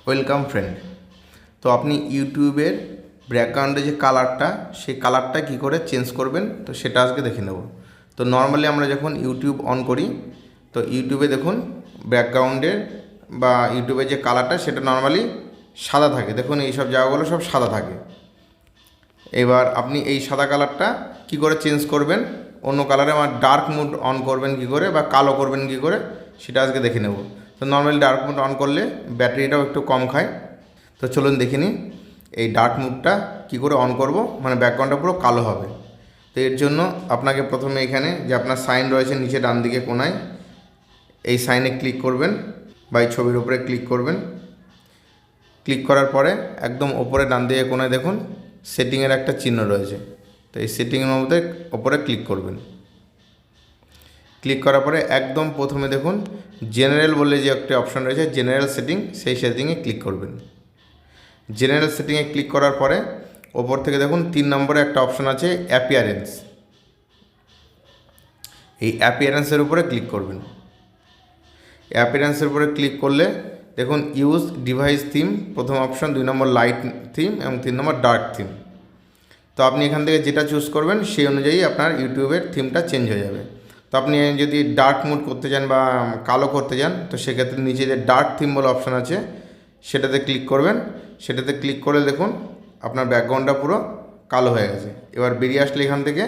Welcome friend. তো আপনি ইউটিউবের ব্যাকগ্রাউন্ডে যে কালারটা, সেই কালারটা কী করে চেঞ্জ করবেন তো সেটা আজকে দেখে নেব। তো নর্মালি আমরা যখন ইউটিউব অন করি তো ইউটিউবে দেখুন ব্যাকগ্রাউন্ডের বা ইউটিউবের যে কালারটা সেটা নর্মালি সাদা থাকে। দেখুন এইসব জায়গাগুলো সব সাদা থাকে। এবার আপনি এই সাদা কালারটা কি করে চেঞ্জ করবেন, অন্য কালারে আমার ডার্ক মোড অন করবেন কি করে বা কালো করবেন কি করে সেটা আজকে দেখে নেব। তো নর্মালি ডার্ক মোড অন করলে ব্যাটারিটাও একটু কম খায়। তো চলুন দেখে নিই এই ডার্ক মোডটা কী করে অন করব, মানে ব্যাকগ্রাউন্ডটা পুরো কালো হবে। তো এর জন্য আপনাকে প্রথমে এখানে যে আপনার সাইন রয়েছে নিচে ডান দিকে কোনায়, এই সাইনে ক্লিক করবেন বা এই ছবির উপরে ক্লিক করবেন। ক্লিক করার পরে একদম ওপরে ডান দিকে কোনায় দেখুন সেটিংয়ের একটা চিহ্ন রয়েছে। তো এই সেটিংয়ের মধ্যে ওপরে ক্লিক করবেন। ক্লিক করার পরে একদম প্রথমে দেখুন জেনারেল বলে যে একটা অপশান রয়েছে, জেনারেল সেটিং, সেই সেটিংয়ে ক্লিক করবেন। জেনারেল সেটিংয়ে ক্লিক করার পরে ওপর থেকে দেখুন 3 নম্বরে একটা অপশান আছে অ্যাপিয়ারেন্স। এই অ্যাপিয়ারেন্সের উপরে ক্লিক করবেন। অ্যাপিয়ারেন্সের উপরে ক্লিক করলে দেখুন ইউজ ডিভাইস থিম প্রথম অপশন, 2 নম্বর লাইট থিম এবং 3 নম্বর ডার্ক থিম। তো আপনি এখান থেকে যেটা চুজ করবেন সেই অনুযায়ী আপনার ইউটিউবের থিমটা চেঞ্জ হয়ে যাবে। তো আপনি যদি ডার্ক মোড করতে চান বা কালো করতে চান তো সেক্ষেত্রে নিচে যে ডার্ক থিম বলে অপশান আছে সেটাতে ক্লিক করবেন। সেটাতে ক্লিক করে দেখুন আপনার ব্যাকগ্রাউন্ডটা পুরো কালো হয়ে গেছে। এবার বেরিয়ে আসলে এখান থেকে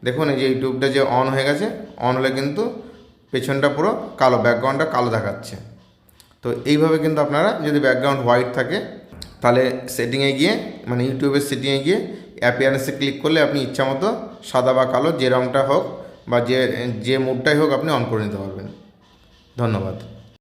দেখুন এই যে ইউটিউবটা যে অন হয়ে গেছে, অন হলে কিন্তু পেছনটা পুরো কালো, ব্যাকগ্রাউন্ডটা কালো দেখাচ্ছে। তো এইভাবে কিন্তু আপনারা যদি ব্যাকগ্রাউন্ড হোয়াইট থাকে তাহলে সেটিংয়ে গিয়ে, মানে ইউটিউবের সেটিংয়ে গিয়ে অ্যাপিয়ারেন্সে ক্লিক করলে আপনি ইচ্ছামতো সাদা বা কালো যে রঙটা হোক বা যে মুডটাই হোক আপনি অন করে নিতে পারবেন। ধন্যবাদ।